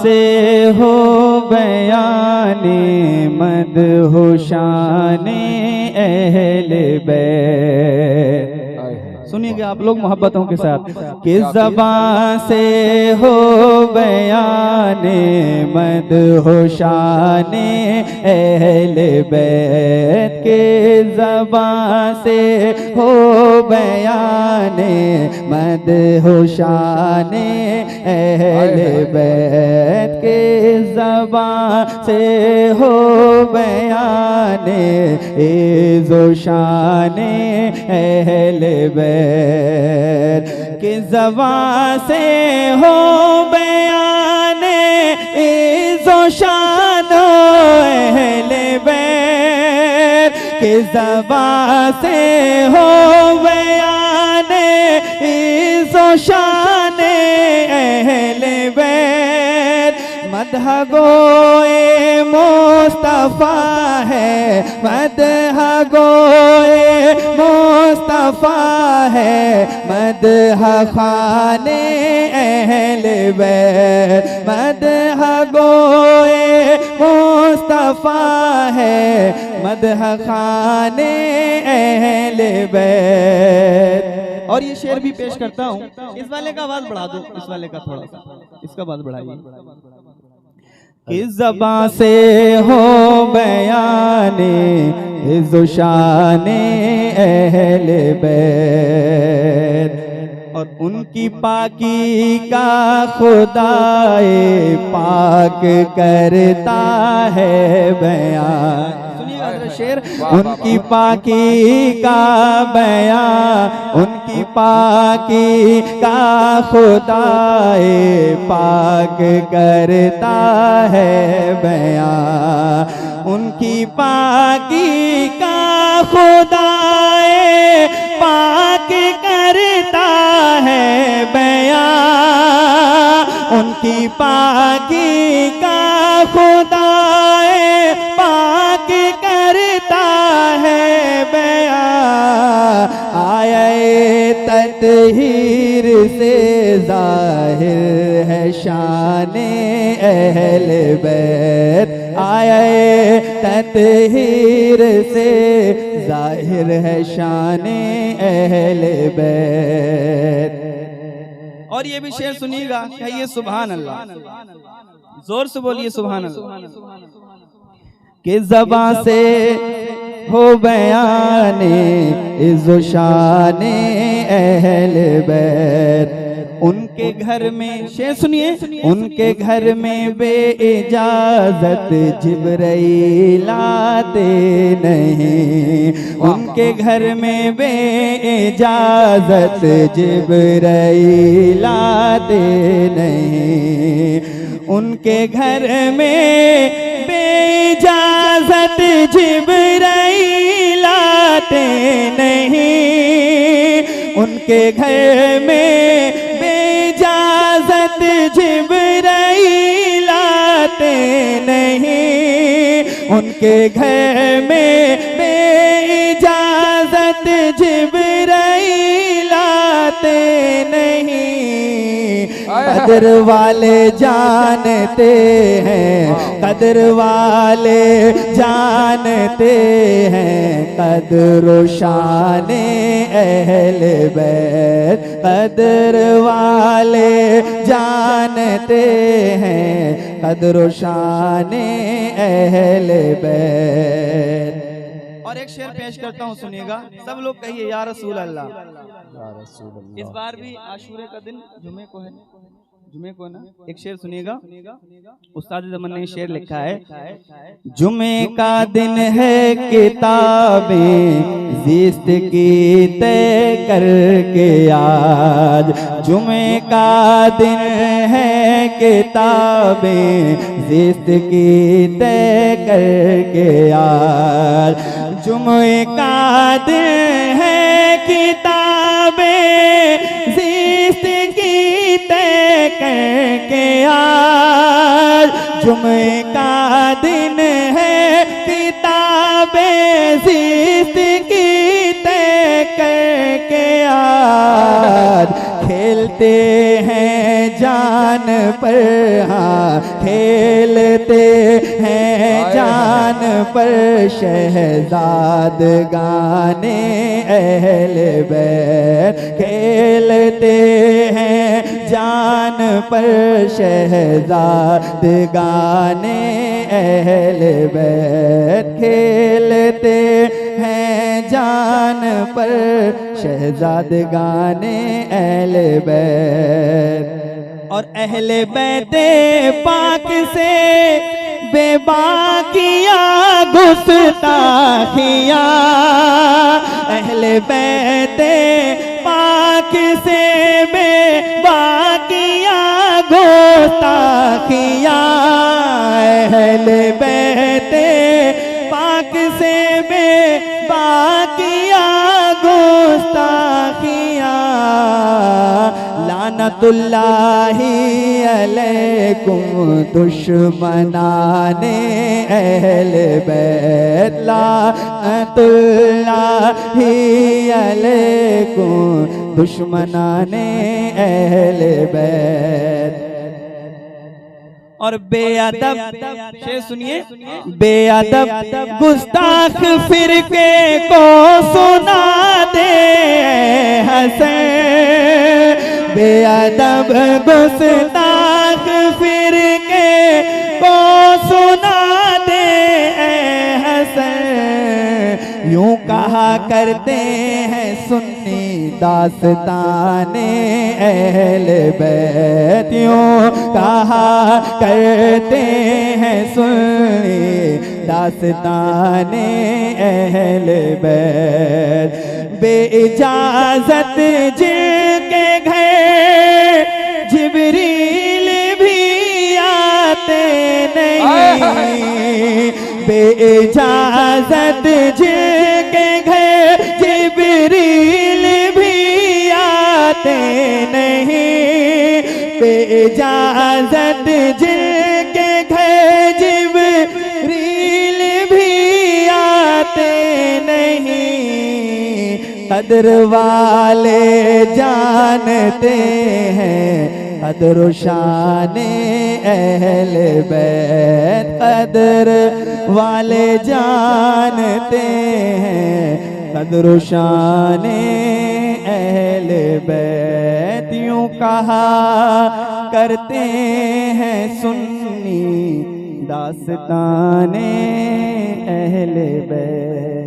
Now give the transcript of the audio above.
से हो बयाने मदहोशाने अहले बैत। सुनिएगा आप लोग मोहब्बतों के साथ। किस ज़बान से हो बयाने मदहोशाने अहले बैत। किस ज़बान से हो बयाने मदहोशाने अहले बैत। किस ज़बान से हो बयाने इज़्ज़ो-शाने अहले बैत। किस ज़बान से हो बयाने इज़्ज़ो-शानो अहले बैत। किस ज़बान से हो बयाने इज़्ज़ो-शाने अहले बैत। मदह गोए मुस्तफ़ा है, मदह गोए मुस्तफ़ा है, मदह खाने अहले बैत। मदह गोए मुस्तफ़ा है, मदह खाने अहले बैत। और ये शेर भी पेश करता हूँ। इस वाले का आवाज बढ़ा दो, इस वाले का थोड़ा सा, इसका आवाज बढ़ाइए। किस ज़बान से हो बयाने इज़्ज़ो-शाने अहले बैत। और उनकी पाकी का खुदाए पाक करता है बयान। शेर उनकी पाकी का बयान, उनकी पाकी का खुदाए पाक करता है बयान। उनकी पाकी का खुदाए पाक करता है बयान। उनकी पाकी का खुदाए पाक करता है बयान। आए तत्हीर से ज़ाहिर है शाने अहले बैत। आए तत्हीर से ज़ाहिर है शाने अहले बैत। और ये भी शेर सुनिएगा, कहिए सुभान अल्लाह, जोर से बोलिए सुभान अल्लाह। किस ज़बान से हो बयाने इज़्ज़ो-शाने अहले बैत। उनके घर में, शेर सुनिए, उनके घर में बेइजाज़त जिब्राइल आते नहीं। उनके घर में बेइजाज़त जिब्राइल आते नहीं। उनके घर में बेइजाज़त जिब्राइल आते नहीं। उनके घर में बेइजाज़त जिब्राइल आते नहीं। उनके घर में बेइजाज़त जिब्राइल आते नहीं। कदर वाले जानते हैं, कदर वाले जानते हैं, कदर-ओ-शाने अहले बैत। कदर वाले जानते हैं, कदर-ओ-शाने अहले बैत। और एक शेर पेश करता हूँ, सुनिएगा, सब लोग कहिए या रसूल अल्लाह। इस बार भी आशूरे का दिन जुमे को है, जुमे को ना। एक शेर सुनिएगा, उस्ताद ज़मान ने शेर लिखा है। जुमे का दिन है किताबें ज़िस्त की तय करके आज। जुमे का दिन है किताबें ज़िस्त की तय करके आज। जुमे का दिन है किताबें ज़िस्त की तय करके आज। जुमे का दिन है किताबें ज़िस्त की तय करके आज। खेलते हैं जान पर हाँ खेलते हैं जान पर शहजाद गाने अहले बैत खेलते हैं जान पर शहजाद गाने अहले बैत खेलते हैं जान पर शहजाद गाने अहले बैत। और अहले बैते पाक से बेबाकिया गुस्ताखिया अहले बैते पाक से बेबाकिया गुस्ताखिया अहले बैते पाक से बेबाकिया गुस्ताखिया लानतुल्लाहि अलैकुम दुश्मनाने अहले बैत लानतुल्लाहि अलैकुम दुश्मनाने अहले बैत। और बेअदब शेर सुनिए, बेअदब गुस्ताख फिरके को सुना दे हसन बेअदब गुस्ताख फिरके को सुना दे हसन यूं कहा करते हैं सुन्नी दास्ताने अहले बैत यूं कहा करते हैं सुन्नी दास्ताने अहले बैत। बेइजाजत जिनके घर जिब्रील भी आते नहीं बेइजाजत जिनके घर जिब्रील भी आते नहीं बेइजाजत जिनके घर जिब्रील भी आते नहीं कदर वाले जानते हैं कदर शाने अहले बैत कदर वाले जानते हैं कदर शाने अहले बैत यूं कहा करते हैं सुन्नी दास्ताने अहले बैत।